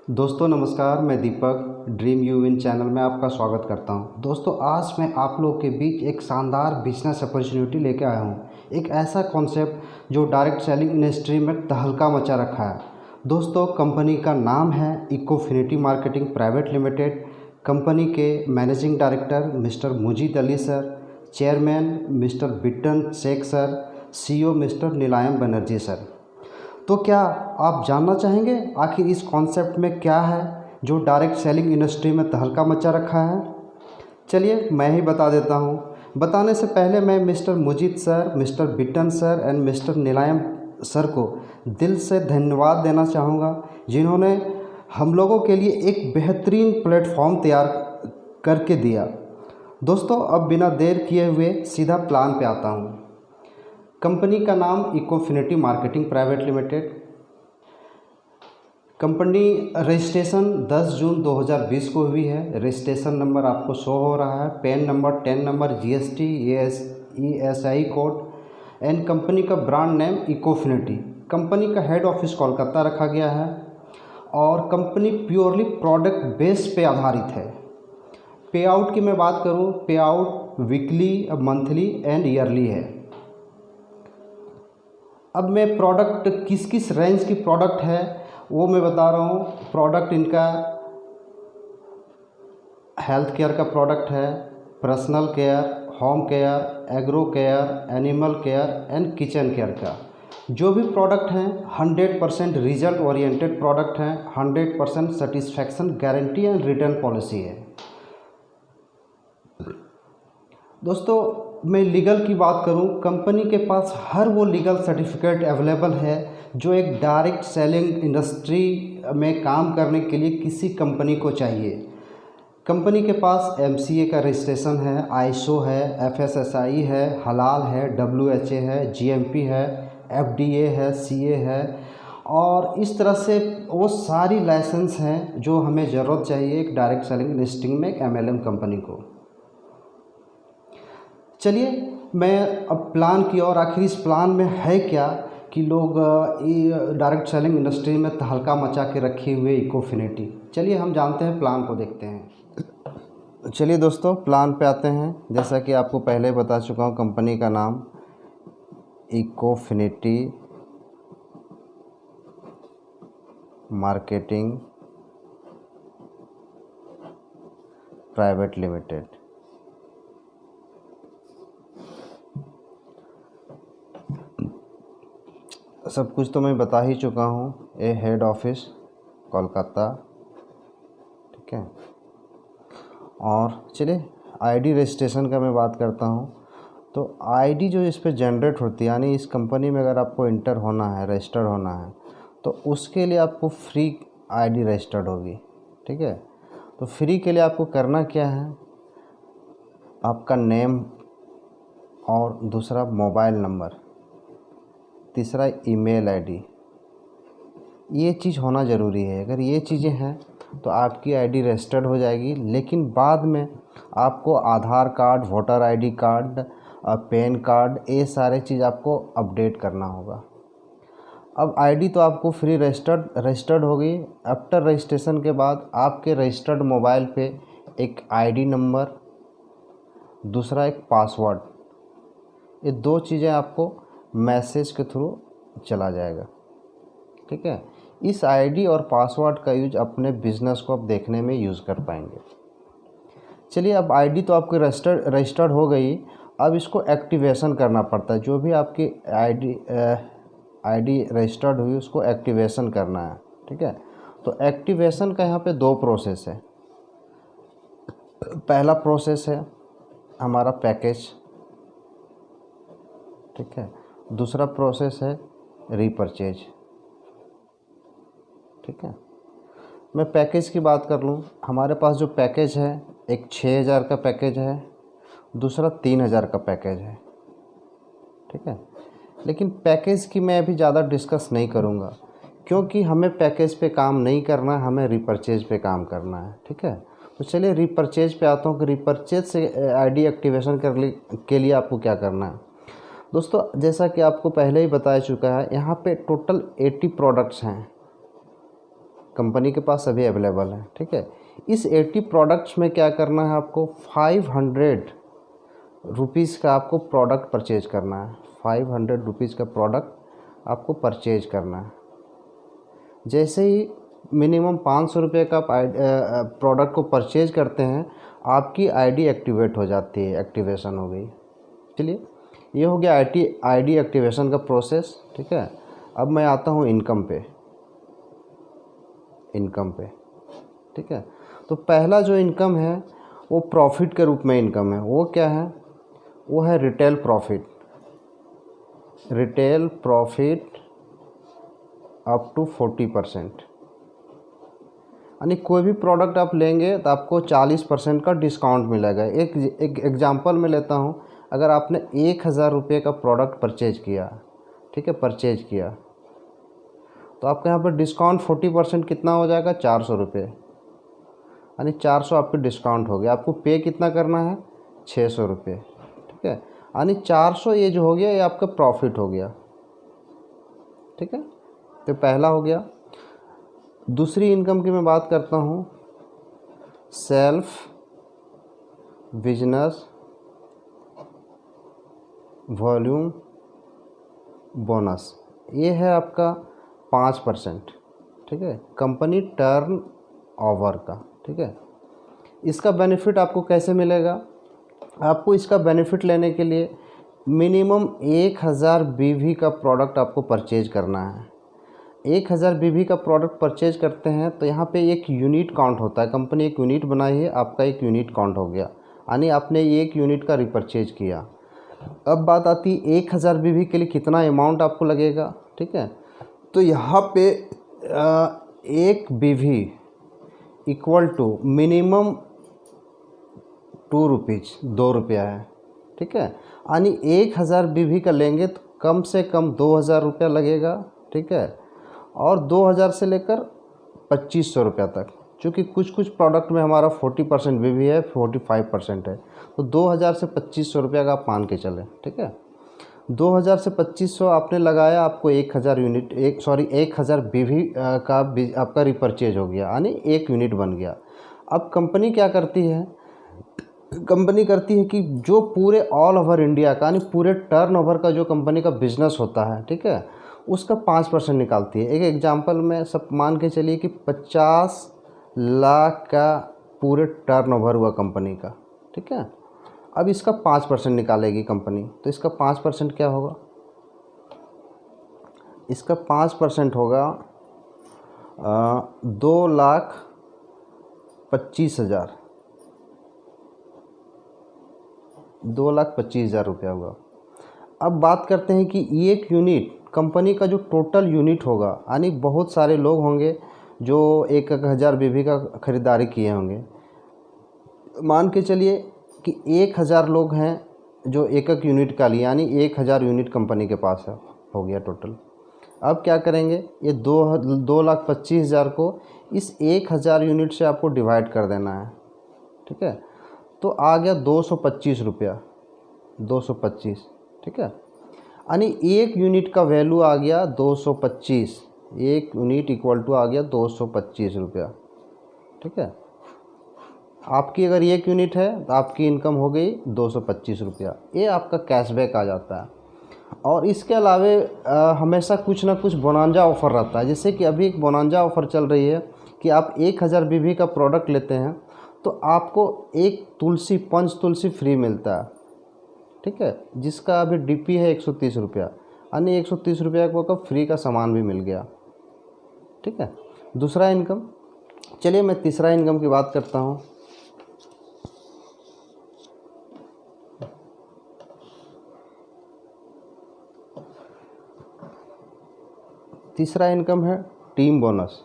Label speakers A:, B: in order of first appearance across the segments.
A: दोस्तों नमस्कार, मैं दीपक ड्रीम यू विन चैनल में आपका स्वागत करता हूं। दोस्तों आज मैं आप लोगों के बीच एक शानदार बिजनेस अपॉर्चुनिटी लेके आया हूं। एक ऐसा कॉन्सेप्ट जो डायरेक्ट सेलिंग इंडस्ट्री में तहलका मचा रखा है। दोस्तों कंपनी का नाम है Ecofinity marketing private limited. Company के managing director mister Mujeed Ali sir, chairman mister Bittan Sheikh sir, CEO mister Neelayam Banerjee sir. तो क्या आप जानना चाहेंगे आखिर इस कॉन्सेप्ट में क्या है जो डायरेक्ट सेलिंग इंडस्ट्री में तहलका मचा रखा है? चलिए मैं ही बता देता हूँ। बताने से पहले मैं mister Mujeed sir, mister Bittan sir and mister Neelayam sir को दिल से धन्यवाद देना चाहूँगा, जिन्होंने हम लोगों के लिए एक बेहतरीन प्लेटफॉर्म तैयार करके दिया। दोस्तों अब बिना देर किए हुए सीधा प्लान पे आता हूँ। कंपनी का नाम Ecofinity marketing private limited. Company registration 10 जून 2020 को हुई है। रजिस्ट्रेशन नंबर आपको शो हो रहा है, pan number, ten number, GST, ESI code and company का ब्रांड नेम इकोफिनिटी। कंपनी का हेड ऑफिस कोलकाता रखा गया है और कंपनी प्योरली प्रोडक्ट बेस पे आधारित है। पे आउट की मैं बात करूँ, पे out weekly, monthly and yearly है। अब मैं प्रोडक्ट किस किस रेंज की प्रोडक्ट है वो मैं बता रहा हूँ। प्रोडक्ट इनका हेल्थ केयर का प्रोडक्ट है, personal care, home care, agro care, animal care and kitchen care का। जो भी प्रोडक्ट हैं 100% रिजल्ट ओरिएंटेड प्रोडक्ट हैं, 100% satisfaction guarantee and return policy है। दोस्तों मैं लीगल की बात करूं, कंपनी के पास हर वो लीगल सर्टिफिकेट अवेलेबल है जो एक डायरेक्ट सेलिंग इंडस्ट्री में काम करने के लिए किसी कंपनी को चाहिए। कंपनी के पास MCA का रजिस्ट्रेशन है, ISO है, FSSAI है, हलाल है, WHA है, GMP है, FDA है, CA है और इस तरह से वो सारी लाइसेंस हैं जो हमें ज़रूरत चाहिए एक डायरेक्ट सेलिंग इंडस्ट्री में एक MLM कंपनी को। चलिए मैं अब प्लान की और आखिर इस प्लान में है क्या कि लोग डायरेक्ट सेलिंग इंडस्ट्री में तहलका मचा के रखे हुए इकोफिनिटी। चलिए हम जानते हैं, प्लान को देखते हैं। चलिए दोस्तों प्लान पे आते हैं। जैसा कि आपको पहले बता चुका हूँ, कंपनी का नाम इकोफिनिटी मार्केटिंग प्राइवेट लिमिटेड। सब कुछ तो मैं बता ही चुका हूँ। ये हेड ऑफिस कोलकाता, ठीक है। और चलिए आईडी रजिस्ट्रेशन का मैं बात करता हूँ। तो आईडी जो इस पर जनरेट होती है, यानी इस कंपनी में अगर आपको इंटर होना है, रजिस्टर होना है, तो उसके लिए आपको फ्री आईडी रजिस्टर्ड होगी, ठीक है। तो फ्री के लिए आपको करना क्या है, आपका नेम और दूसरा मोबाइल नंबर, तीसरा ईमेल आईडी, ये चीज़ होना ज़रूरी है। अगर ये चीज़ें हैं तो आपकी आईडी रजिस्टर्ड हो जाएगी। लेकिन बाद में आपको Aadhaar card, voter ID card, PAN card, ये सारे चीज़ आपको अपडेट करना होगा। अब आईडी तो आपको फ्री रजिस्टर्ड हो गई। आफ्टर रजिस्ट्रेशन के बाद आपके रजिस्टर्ड मोबाइल पे एक आईडी नंबर, दूसरा एक पासवर्ड, ये दो चीज़ें आपको मैसेज के थ्रू चला जाएगा, ठीक है। इस आईडी और पासवर्ड का यूज अपने बिजनेस को आप देखने में यूज़ कर पाएंगे। चलिए अब आईडी तो आपकी रजिस्टर्ड हो गई। अब इसको एक्टिवेशन करना पड़ता है। जो भी आपकी आईडी रजिस्टर्ड हुई उसको एक्टिवेशन करना है, ठीक है। तो एक्टिवेशन का यहाँ पे दो प्रोसेस है। पहला प्रोसेस है हमारा पैकेज, ठीक है। दूसरा प्रोसेस है रीपरचेज, ठीक है। मैं पैकेज की बात कर लूँ, हमारे पास जो पैकेज है एक 6000 का पैकेज है, दूसरा 3000 का पैकेज है, ठीक है। लेकिन पैकेज की मैं अभी ज़्यादा डिस्कस नहीं करूँगा क्योंकि हमें पैकेज पे काम नहीं करना है, हमें रीपरचेज पे काम करना है, ठीक है। तो चलिए रीपरचेज पे आता हूँ कि रीपरचेज से आईडी एक्टिवेशन के लिए आपको क्या करना है। दोस्तों जैसा कि आपको पहले ही बताया चुका है, यहाँ पे टोटल 80 प्रोडक्ट्स हैं। कंपनी के पास सभी अवेलेबल हैं, ठीक है। इस 80 प्रोडक्ट्स में क्या करना है आपको, 500 रुपीज़ का आपको प्रोडक्ट परचेज करना है। 500 रुपीज़ का प्रोडक्ट आपको परचेज करना है। जैसे ही मिनिमम 500 रुपये का आप प्रोडक्ट को परचेज करते हैं, आपकी आईडी एक्टिवेट हो जाती है, एक्टिवेशन हो गई। चलिए, ये हो गया आईडी एक्टिवेशन का प्रोसेस, ठीक है। अब मैं आता हूँ इनकम पे, ठीक है। तो पहला जो इनकम है वो प्रॉफिट के रूप में इनकम है। वो क्या है, वो है रिटेल प्रॉफिट अप टू 40%। यानी कोई भी प्रोडक्ट आप लेंगे तो आपको 40% का डिस्काउंट मिलेगा। एक एग्जांपल में लेता हूँ, अगर आपने 1000 रुपये का प्रोडक्ट परचेज किया, ठीक है, परचेज किया, तो आपके यहाँ पर डिस्काउंट 40% कितना हो जाएगा, 400 रुपये। यानी 400 आपके डिस्काउंट हो गया। आपको पे कितना करना है, 600 रुपये, ठीक है। यानी 400 ये जो हो गया ये आपका प्रॉफिट हो गया, ठीक है। तो पहला हो गया। दूसरी इनकम की मैं बात करता हूँ, सेल्फ बिजनेस वॉल्यूम बोनस। ये है आपका 5%, ठीक है, कंपनी टर्न ओवर का, ठीक है। इसका बेनिफिट आपको कैसे मिलेगा, आपको इसका बेनिफिट लेने के लिए मिनिमम 1000 बीवी का प्रोडक्ट आपको परचेज करना है। 1000 बीवी का प्रोडक्ट परचेज करते हैं तो यहाँ पे एक यूनिट काउंट होता है। कंपनी एक यूनिट बनाई है, आपका एक यूनिट काउंट हो गया, यानी आपने एक यूनिट का रिपरचेज किया। अब बात आती है 1000 बीवी के लिए कितना अमाउंट आपको लगेगा, ठीक है। तो यहाँ पे एक बीवी इक्वल टू मिनिमम 2 रुपीज़, 2 रुपया है, ठीक है। यानी 1000 बीवी का लेंगे तो कम से कम 2000 रुपया लगेगा, ठीक है। और 2000 से लेकर 2500 रुपया तक, चूँकि कुछ प्रोडक्ट में हमारा 40% बीवी है, 45% है, तो 2000 से 2500 रुपया का आप मान के चलें, ठीक है। 2000 से 2500 आपने लगाया, आपको 1000 बीवी का आपका रिपरचेज हो गया, यानी एक यूनिट बन गया। अब कंपनी क्या करती है, कंपनी करती है कि जो पूरे ऑल ओवर इंडिया का, यानी पूरे टर्नओवर का जो कंपनी का बिजनेस होता है, ठीक है, उसका 5% निकालती है। एक एग्जांपल में सब मान के चलिए कि 50 लाख का पूरे टर्नओवर हुआ कंपनी का, ठीक है। अब इसका 5% निकालेगी कंपनी, तो इसका 5% क्या होगा, इसका 5% होगा 2,25,000, 2,25,000 रुपया हुआ। अब बात करते हैं कि एक यूनिट कंपनी का जो टोटल यूनिट होगा, यानी बहुत सारे लोग होंगे जो 1000 बीवी का ख़रीदारी किए होंगे। मान के चलिए कि 1000 लोग हैं जो एक यूनिट का लिए, यानी 1000 यूनिट कंपनी के पास है, हो गया टोटल। अब क्या करेंगे, ये 2,25,000 को इस 1000 यूनिट से आपको डिवाइड कर देना है, ठीक है। तो आ गया 225 रुपया, 225, ठीक है। यानी एक यूनिट का वैल्यू आ गया 225, एक यूनिट इक्वल टू आ गया 225 रुपया, ठीक है। आपकी अगर एक यूनिट है तो आपकी इनकम हो गई 225 रुपया। ये आपका कैशबैक आ जाता है। और इसके अलावा हमेशा कुछ ना कुछ बोनांजा ऑफ़र रहता है। जैसे कि अभी एक बोनांजा ऑफ़र चल रही है कि आप 1000 बीवी का प्रोडक्ट लेते हैं तो आपको एक पंच तुलसी फ्री मिलता है, ठीक है, जिसका अभी डीपी है 130 रुपया, यानी 130 रुपया को फ्री का सामान भी मिल गया, ठीक है। दूसरा इनकम। चलिए मैं तीसरा इनकम की बात करता हूँ। तीसरा इनकम है टीम बोनस।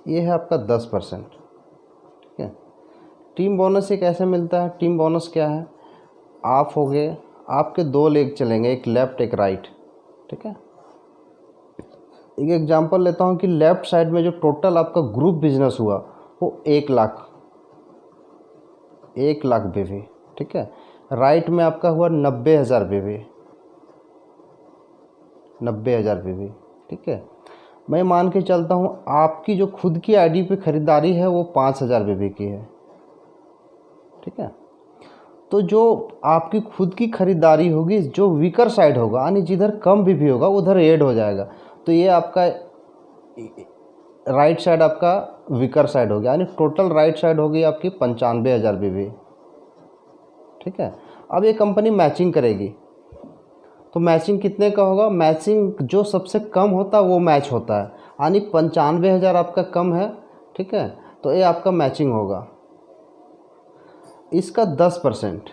A: ये है आपका 10%, ठीक है। टीम बोनस ये कैसे मिलता है, टीम बोनस क्या है, आप हो गए, आपके 2 लेग चलेंगे, एक लेफ़्ट एक राइट, ठीक है। एक एग्जांपल लेता हूँ कि लेफ़्ट साइड में जो टोटल आपका ग्रुप बिजनेस हुआ वो 1 लाख बीवी, ठीक है। राइट में आपका हुआ 90,000 बीवी, 90,000 पी, ठीक है। मैं मान के चलता हूँ आपकी जो खुद की आईडी पे ख़रीदारी है वो 5,000 पी की है, ठीक है। तो जो आपकी खुद की ख़रीदारी होगी, जो वीकर साइड होगा यानी जिधर कम पी होगा उधर ऐड हो जाएगा। तो ये आपका राइट साइड आपका वीकर साइड हो गया, यानी टोटल राइट साइड होगी आपकी 95,000 पी, ठीक है। अब ये कंपनी मैचिंग करेगी, तो मैचिंग कितने का होगा? मैचिंग जो सबसे कम होता है वो मैच होता है, यानी 95,000 आपका कम है, ठीक है। तो ये आपका मैचिंग होगा, इसका 10%,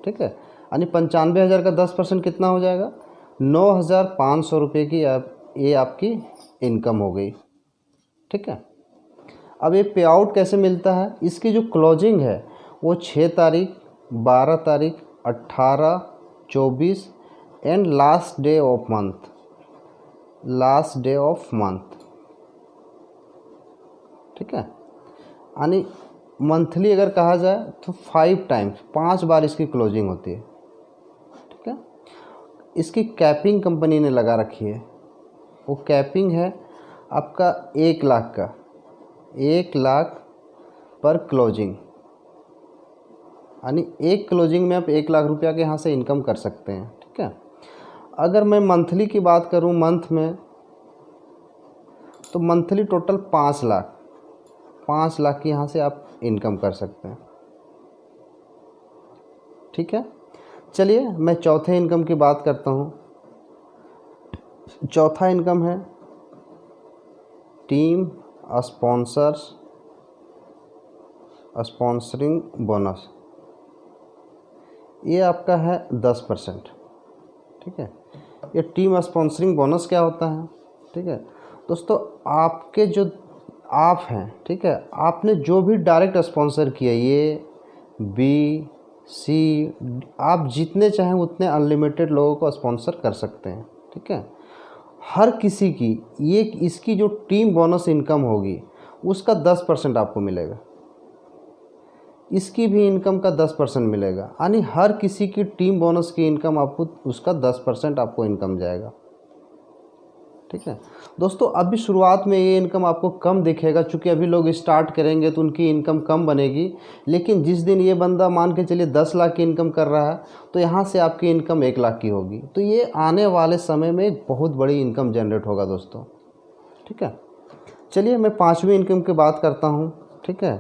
A: ठीक है। यानी 95,000 का 10% कितना हो जाएगा? 9,500 रुपये की ये आपकी इनकम हो गई, ठीक है। अब ये पे आउट कैसे मिलता है? इसकी जो क्लोजिंग है वो 6 तारीख, 12 तारीख, 18, 24 and last day of month, last day of month, ठीक है। यानी मंथली अगर कहा जाए तो 5 टाइम्स, 5 बार इसकी क्लोजिंग होती है, ठीक है। इसकी कैपिंग कंपनी ने लगा रखी है, वो कैपिंग है आपका 1 लाख का, 1 लाख पर क्लोजिंग, यानी एक क्लोजिंग में आप 1 लाख रुपया के यहाँ से इनकम कर सकते हैं, ठीक है। अगर मैं मंथली की बात करूँ मंथ में, तो मंथली टोटल 5 लाख, 5 लाख की यहाँ से आप इनकम कर सकते हैं, ठीक है। चलिए मैं चौथे इनकम की बात करता हूँ। चौथा इनकम है टीम स्पॉन्सरिंग बोनस, ये आपका है 10%, ठीक है। ये टीम स्पॉन्सरिंग बोनस क्या होता है? ठीक है दोस्तों, आपके जो आप हैं, ठीक है, आपने जो भी डायरेक्ट स्पॉन्सर किया, ये बी सी, आप जितने चाहें उतने अनलिमिटेड लोगों को स्पॉन्सर कर सकते हैं, ठीक है। हर किसी की ये इसकी जो टीम बोनस इनकम होगी उसका 10% आपको मिलेगा, इसकी भी इनकम का 10% मिलेगा, यानी हर किसी की टीम बोनस की इनकम आपको उसका 10% आपको इनकम जाएगा, ठीक है दोस्तों। अभी शुरुआत में ये इनकम आपको कम दिखेगा, चूँकि अभी लोग स्टार्ट करेंगे तो उनकी इनकम कम बनेगी, लेकिन जिस दिन ये बंदा मान के चलिए 10 लाख की इनकम कर रहा है तो यहाँ से आपकी इनकम 1 लाख की होगी, तो ये आने वाले समय में एक बहुत बड़ी इनकम जनरेट होगा दोस्तों, ठीक है। चलिए मैं 5वीं इनकम की बात करता हूँ, ठीक है।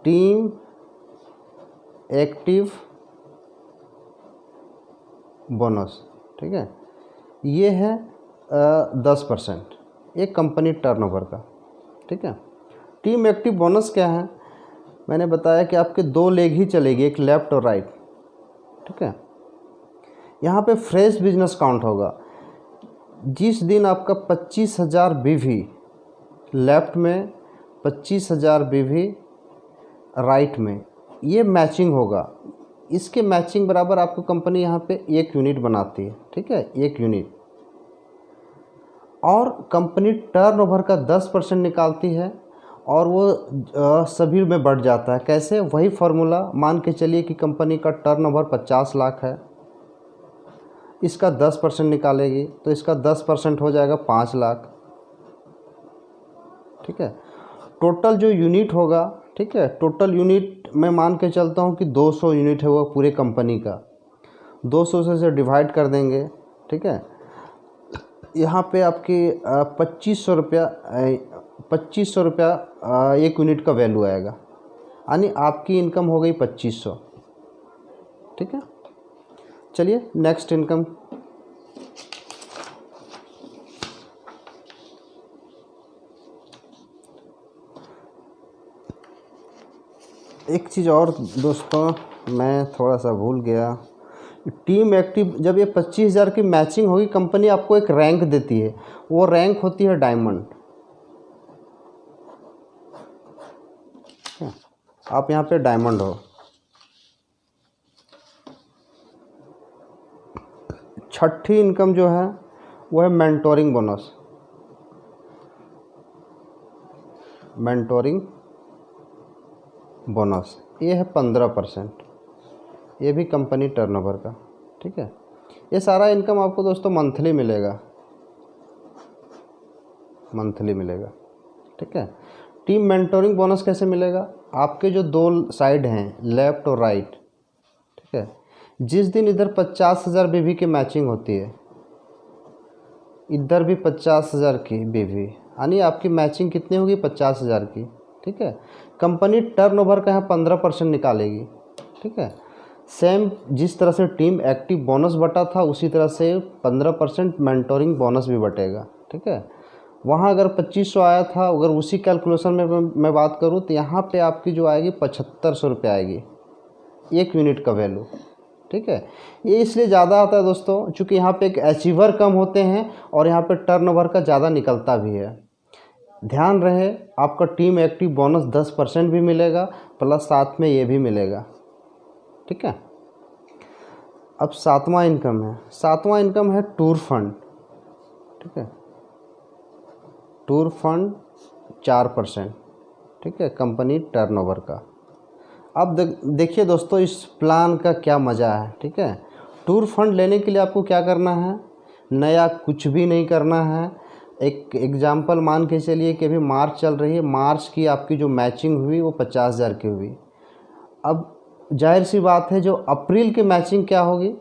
A: टीम एक्टिव बोनस, ठीक है, ये है 10%, एक कंपनी टर्नओवर का, ठीक है। टीम एक्टिव बोनस क्या है? मैंने बताया कि आपके 2 लेग ही चलेगी, एक लेफ़्ट और राइट, ठीक है। यहाँ पे फ्रेश बिजनेस काउंट होगा, जिस दिन आपका 25,000 बीवी लेफ़्ट में, 25,000 बीवी राइट में, ये मैचिंग होगा, इसके मैचिंग बराबर आपको कंपनी यहाँ पे 1 यूनिट बनाती है, ठीक है, 1 यूनिट, और कंपनी टर्नओवर का 10% निकालती है, और वो सभी में बढ़ जाता है। कैसे? वही फार्मूला, मान के चलिए कि कंपनी का टर्नओवर 50 लाख है, इसका 10% निकालेगी तो इसका 10% हो जाएगा 5 लाख, ठीक है। टोटल जो यूनिट होगा, ठीक है, टोटल यूनिट मैं मान के चलता हूँ कि 200 यूनिट है वो पूरे कंपनी का, 200 से डिवाइड कर देंगे, ठीक है। यहाँ पे आपकी 2500 रुपया 1 यूनिट का वैल्यू आएगा, यानी आपकी इनकम हो गई 2500, ठीक है। चलिए नेक्स्ट इनकम, एक चीज़ और दोस्तों मैं थोड़ा सा भूल गया, टीम एक्टिव जब ये 25,000 की मैचिंग होगी, कंपनी आपको एक रैंक देती है, वो रैंक होती है डायमंड, आप यहाँ पे डायमंड हो। छठी इनकम जो है वो है मेंटोरिंग बोनस, मेंटोरिंग बोनस, ये है 15%, ये भी कंपनी टर्नओवर का, ठीक है। ये सारा इनकम आपको दोस्तों मंथली मिलेगा, मंथली मिलेगा, ठीक है। टीम मेंटोरिंग बोनस कैसे मिलेगा? आपके जो दो साइड हैं, लेफ्ट और राइट, ठीक है, जिस दिन इधर 50,000 बीवी की मैचिंग होती है, इधर भी 50,000 की बीवी, यानी आपकी मैचिंग कितनी होगी? 50,000 की, ठीक है। कंपनी टर्नओवर का यहाँ 15% निकालेगी, ठीक है। सेम जिस तरह से टीम एक्टिव बोनस बटा था, उसी तरह से 15% मेंटोरिंग बोनस भी बटेगा, ठीक है। वहाँ अगर 2500 आया था, अगर उसी कैलकुलेशन में मैं बात करूँ तो यहाँ पे आपकी जो आएगी 7500 रुपये आएगी, 1 यूनिट का वैल्यू, ठीक है। ये इसलिए ज़्यादा आता है दोस्तों, चूँकि यहाँ पे एक अचीवर कम होते हैं और यहाँ पे टर्नओवर का ज़्यादा निकलता भी है। ध्यान रहे, आपका टीम एक्टिव बोनस 10% भी मिलेगा, प्लस साथ में ये भी मिलेगा, ठीक है। अब सातवां इनकम है, सातवां इनकम है टूर फंड, ठीक है। टूर फंड 4%, ठीक है, कंपनी टर्नओवर का। अब देखिए दोस्तों, इस प्लान का क्या मज़ा है, ठीक है। टूर फंड लेने के लिए आपको क्या करना है? नया कुछ भी नहीं करना है। एक एग्जांपल मान के चलिए कि अभी मार्च चल रही है, मार्च की आपकी जो मैचिंग हुई वो 50,000 की हुई। अब जाहिर सी बात है, जो अप्रैल की मैचिंग क्या होगी,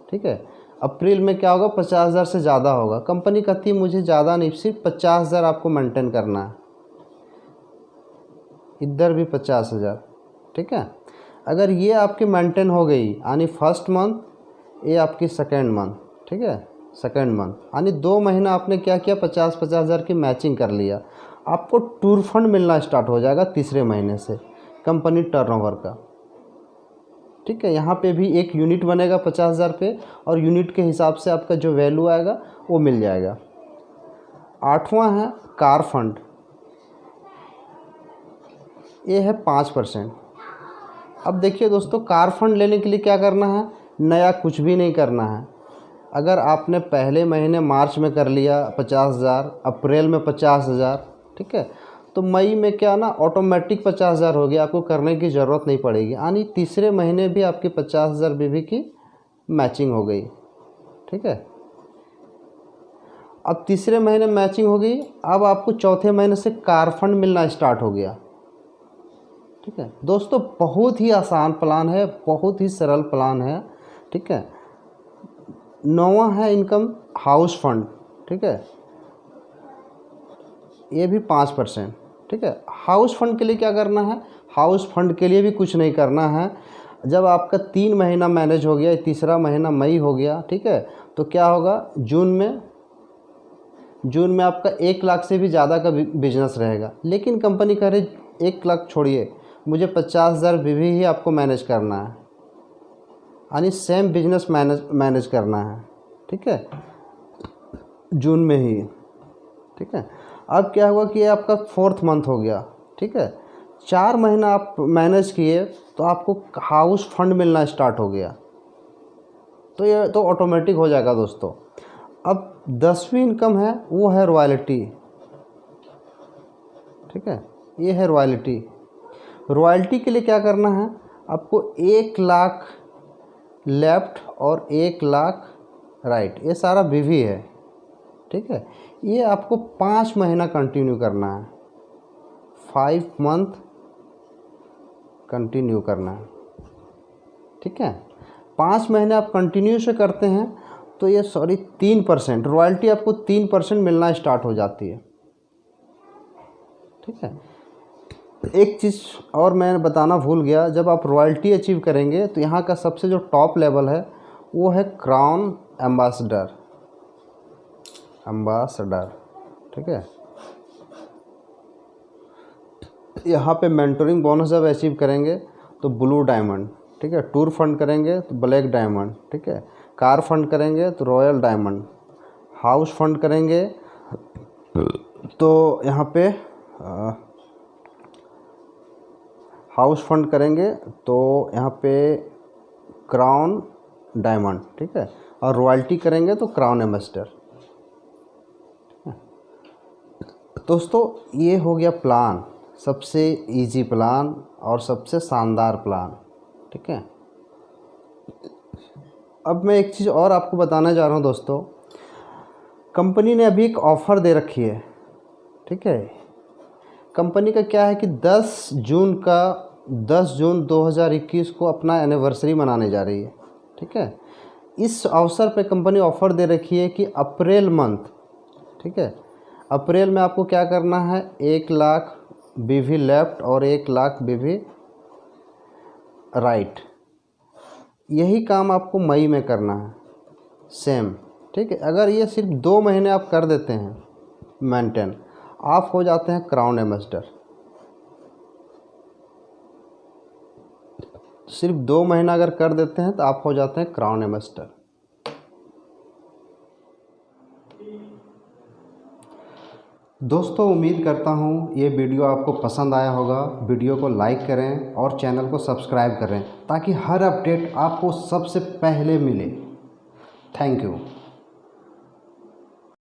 A: ठीक है, अप्रैल में क्या होगा? 50,000 से ज़्यादा होगा। कंपनी कहती है मुझे ज़्यादा नहीं, सिर्फ 50,000 आपको मेंटेन करना है। इधर भी 50,000, ठीक है। अगर ये आपकी मेंटेन हो गई, यानी फर्स्ट मंथ, ये आपकी सेकेंड मंथ, ठीक है, सेकेंड मंथ, यानी 2 महीना आपने क्या किया? 50,000 की मैचिंग कर लिया। आपको टूर फंड मिलना स्टार्ट हो जाएगा तीसरे महीने से, कंपनी टर्नओवर का, ठीक है। यहाँ पे भी एक यूनिट बनेगा 50,000 पे, और यूनिट के हिसाब से आपका जो वैल्यू आएगा वो मिल जाएगा। आठवां है कार फंड, ये है 5%। अब देखिए दोस्तों, कार फंड लेने के लिए क्या करना है? नया कुछ भी नहीं करना है। अगर आपने पहले महीने मार्च में कर लिया 50,000, अप्रैल में 50,000, ठीक है, तो मई में क्या ना ऑटोमेटिक 50,000 हो गया, आपको करने की ज़रूरत नहीं पड़ेगी। यानी तीसरे महीने भी आपकी 50,000 बीवी की मैचिंग हो गई, ठीक है। अब तीसरे महीने मैचिंग हो गई, अब आपको चौथे महीने से कार फंड मिलना स्टार्ट हो गया, ठीक है। दोस्तों बहुत ही आसान प्लान है, बहुत ही सरल प्लान है, ठीक है। नौवां है इनकम हाउस फंड, ठीक है, ये भी 5%, ठीक है। हाउस फंड के लिए क्या करना है? हाउस फंड के लिए भी कुछ नहीं करना है। जब आपका 3 महीना मैनेज हो गया, तीसरा महीना मई हो गया, ठीक है, तो क्या होगा? जून में आपका 1 लाख से भी ज़्यादा का बिजनेस रहेगा। लेकिन कंपनी कह रही 1 लाख छोड़िए, मुझे 50,000 भी ही आपको मैनेज करना है, यानी सेम बिजनेस मैनेज करना है, ठीक है, जून में ही, ठीक है। अब क्या हुआ कि ये आपका 4th मंथ हो गया, ठीक है, 4 महीना आप मैनेज किए तो आपको हाउस फंड मिलना स्टार्ट हो गया, तो ये तो ऑटोमेटिक हो जाएगा दोस्तों। अब 10वीं इनकम है, वो है रॉयल्टी, ठीक है, ये है रॉयल्टी। रॉयल्टी के लिए क्या करना है? आपको 1 लाख लेफ्ट और 1 लाख राइट, ये सारा बीवी है, ठीक है। ये आपको 5 महीना कंटिन्यू करना है, 5 मंथ कंटिन्यू करना है, ठीक है। 5 महीने आप कंटिन्यू से करते हैं तो ये 3% रॉयल्टी आपको 3% मिलना स्टार्ट हो जाती है, ठीक है। एक चीज़ और मैं बताना भूल गया, जब आप रॉयल्टी अचीव करेंगे तो यहाँ का सबसे जो टॉप लेवल है वो है क्राउन एम्बेसडर, ठीक है। यहाँ पे मेंटोरिंग बोनस जब अचीव करेंगे तो ब्लू डायमंड, ठीक है। टूर फंड करेंगे तो ब्लैक डायमंड, ठीक है। कार फंड करेंगे तो रॉयल डायमंड, हाउस फंड करेंगे तो यहाँ पे हाउस फंड करेंगे तो यहाँ पे क्राउन डायमंड, ठीक है, और रॉयल्टी करेंगे तो क्राउन एम्बेसडर। दोस्तों ये हो गया प्लान, सबसे इजी प्लान और सबसे शानदार प्लान, ठीक है। अब मैं एक चीज़ और आपको बताना चाह रहा हूँ दोस्तों, कंपनी ने अभी एक ऑफ़र दे रखी है, ठीक है। कंपनी का क्या है कि 10 जून 2021 को अपना एनिवर्सरी मनाने जा रही है, ठीक है। इस अवसर पे कंपनी ऑफ़र दे रखी है कि अप्रैल मंथ, ठीक है, अप्रैल में आपको क्या करना है, 1 लाख बीवी लेफ़्ट और 1 लाख बीवी राइट, यही काम आपको मई में करना है सेम, ठीक है। अगर ये सिर्फ 2 महीने आप कर देते हैं मेंटेन, आप हो जाते हैं क्राउन एम्बेसडर। सिर्फ 2 महीना अगर कर देते हैं तो आप हो जाते हैं क्राउन एम्बेसडर। दोस्तों उम्मीद करता हूँ ये वीडियो आपको पसंद आया होगा। वीडियो को लाइक करें और चैनल को सब्सक्राइब करें ताकि हर अपडेट आपको सबसे पहले मिले। Thank you.